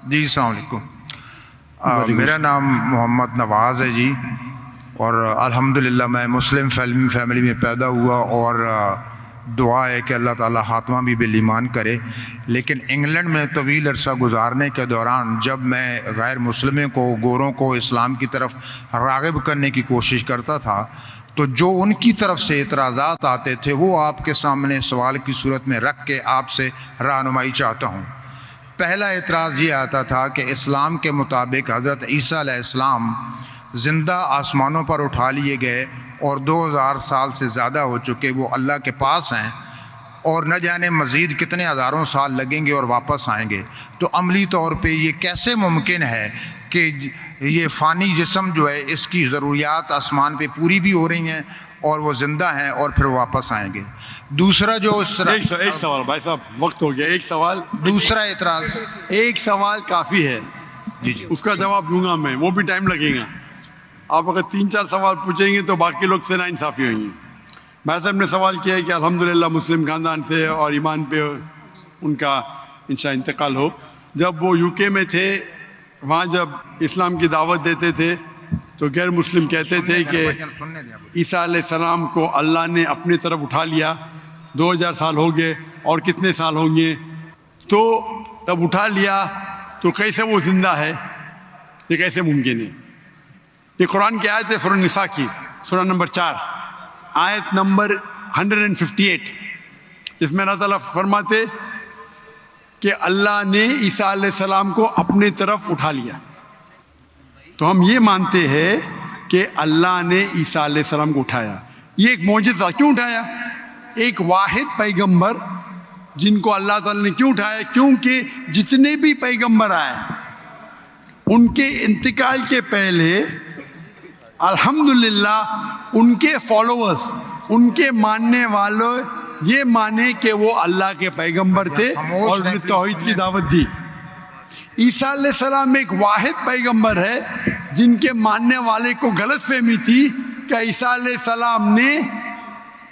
جی السلام علیکم. میرا نام محمد نواز ہے جی، اور الحمدللہ میں مسلم فیملی میں پیدا ہوا، اور دعا ہے کہ اللہ تعالیٰ خاتمہ بھی بالایمان کرے. لیکن انگلینڈ میں طویل عرصہ گزارنے کے دوران جب میں غیر مسلموں کو، گوروں کو اسلام کی طرف راغب کرنے کی کوشش کرتا تھا، تو جو ان کی طرف سے اعتراضات آتے تھے وہ آپ کے سامنے سوال کی صورت میں رکھ کے آپ سے رہنمائی چاہتا ہوں. پہلا اعتراض یہ آتا تھا کہ اسلام کے مطابق حضرت عیسیٰ علیہ السلام زندہ آسمانوں پر اٹھا لیے گئے اور 2000 سال سے زیادہ ہو چکے وہ اللہ کے پاس ہیں، اور نہ جانے مزید کتنے ہزاروں سال لگیں گے اور واپس آئیں گے. تو عملی طور پہ یہ کیسے ممکن ہے کہ یہ فانی جسم جو ہے اس کی ضروریات آسمان پہ پوری بھی ہو رہی ہیں اور وہ زندہ ہیں اور پھر واپس آئیں گے؟ دوسرا جو ایک سوال بھائی صاحب، وقت ہو گیا. ایک سوال، دوسرا اعتراض، ایک سوال کافی ہے. جی جی اس کا جواب دوں گا میں، وہ بھی ٹائم لگے گا. آپ اگر 3-4 سوال پوچھیں گے تو باقی لوگ سے ناانصافی ہوئیں گی. بھائی صاحب نے سوال کیا ہے کہ الحمدللہ مسلم خاندان سے اور ایمان پہ ان کا انشاء انتقال ہو. جب وہ UK میں تھے، وہاں جب اسلام کی دعوت دیتے تھے تو غیر مسلم کہتے تھے کہ عیسیٰ علیہ السلام کو اللہ نے اپنی طرف اٹھا لیا، 2000 سال ہو گئے اور کتنے سال ہوں گے. تو جب اٹھا لیا تو کیسے وہ زندہ ہے؟ یہ کیسے ممکن ہے؟ یہ قرآن کی آیت ہے، سورہ نساء کی، سورہ نمبر 4 آیت نمبر 158، جس میں اللہ تعالیٰ فرماتے کہ اللہ نے عیسیٰ علیہ السلام کو اپنے طرف اٹھا لیا. تو ہم یہ مانتے ہیں کہ اللہ نے عیسیٰ علیہ السلام کو اٹھایا. یہ ایک معجزہ. کیوں اٹھایا؟ ایک واحد پیغمبر جن کو اللہ تعالیٰ نے کیوں اٹھایا؟ کیونکہ جتنے بھی پیغمبر آئے ان کے انتقال کے پہلے الحمدللہ ان کے فالوورز، ان کے ماننے والوں یہ مانے کہ وہ اللہ کے پیغمبر تھے اور انہیں توحید کی دعوت دی. عیسیٰ علیہ السلام ایک واحد پیغمبر ہے جن کے ماننے والے کو غلط فہمی تھی کہ عیسیٰ علیہ السلام نے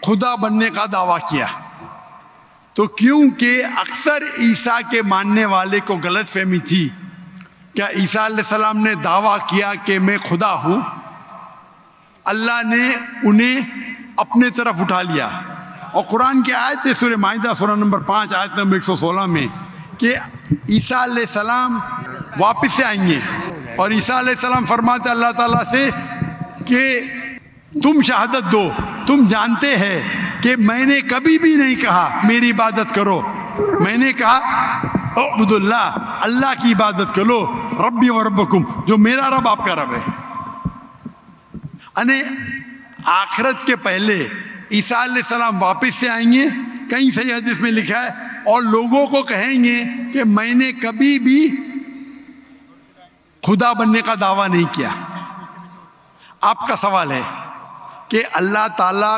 خدا بننے کا دعویٰ کیا. تو کیونکہ اکثر عیسیٰ کے ماننے والے کو غلط فہمی تھی کہ عیسیٰ علیہ السلام نے دعویٰ کیا کہ میں خدا ہوں، اللہ نے انہیں اپنے طرف اٹھا لیا. اور قرآن کی آیت ہے سورہ مائدہ سورہ نمبر 5 آیت نمبر 116 میں کہ عیسیٰ علیہ السلام واپس سے آئیں گے، اور عیسیٰ علیہ السلام فرماتے اللہ تعالیٰ سے کہ تم شہادت دو، تم جانتے ہیں کہ میں نے کبھی بھی نہیں کہا میری عبادت کرو، میں نے کہا اعبدوا اللہ، اللہ کی عبادت کرو، ربی و ربکم، جو میرا رب آپ کا رب ہے. یعنی آخرت کے پہلے عیسیٰ علیہ السلام واپس سے آئیں گے، کہیں صحیح حدیث میں لکھا ہے، اور لوگوں کو کہیں گے کہ میں نے کبھی بھی خدا بننے کا دعویٰ نہیں کیا. آپ کا سوال ہے کہ اللہ تعالیٰ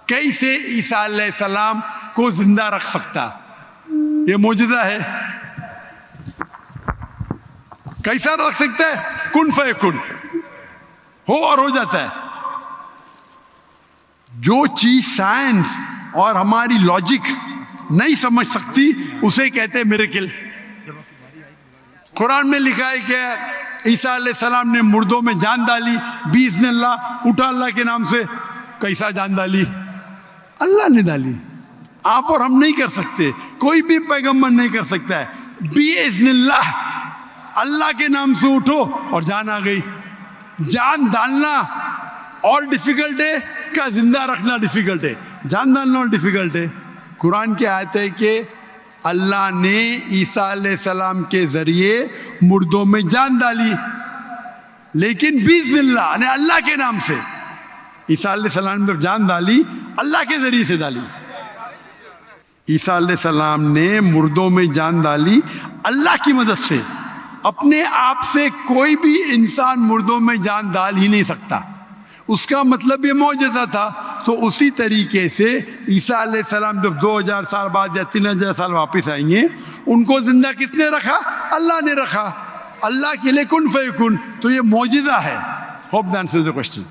کیسے عیسیٰ علیہ السلام کو زندہ رکھ سکتا؟ یہ معجزہ ہے. کیسا رکھ سکتا ہے؟ کن فیکن، ہو اور ہو جاتا ہے. جو چیز سائنس اور ہماری لاجک نہیں سمجھ سکتی اسے کہتے ہیں میریکل. قرآن میں لکھا ہے کہ عیسیٰ علیہ السلام نے مردوں میں جان ڈالی باذن اللہ، اٹھا اللہ کے نام سے. کیسا جان ڈالی؟ اللہ نے ڈالی. آپ اور ہم نہیں کر سکتے، کوئی بھی پیغمبر نہیں کر سکتا ہے. باذن اللہ، اللہ کے نام سے اٹھو اور جان آ گئی. جان ڈالنا اور ڈیفیکلٹ ہے کیا زندہ رکھنا ڈیفیکلٹ ہے؟ جان ڈالنا اور ڈیفیکلٹ ہے. قرآن کی آیت ہے کہ اللہ نے عیسیٰ علیہ السلام کے ذریعے مردوں میں جان ڈالی، لیکن باذن اللہ یعنی اللہ کے نام سے. عیسیٰ علیہ السلام نے جان ڈالی، اللہ کے ذریعے سے ڈالی. عیسیٰ علیہ السلام نے مردوں میں جان ڈالی اللہ کی مدد سے. اپنے آپ سے کوئی بھی انسان مردوں میں جان ڈال ہی نہیں سکتا. اس کا مطلب یہ معجزہ تھا. تو اسی طریقے سے عیسیٰ علیہ السلام جب 2000 سال بعد یا 3000 سال واپس آئیں گے، ان کو زندہ کس نے رکھا؟ اللہ نے رکھا. اللہ کے لیے کن فیکن. تو یہ معجزہ ہے. Hope that answers the question.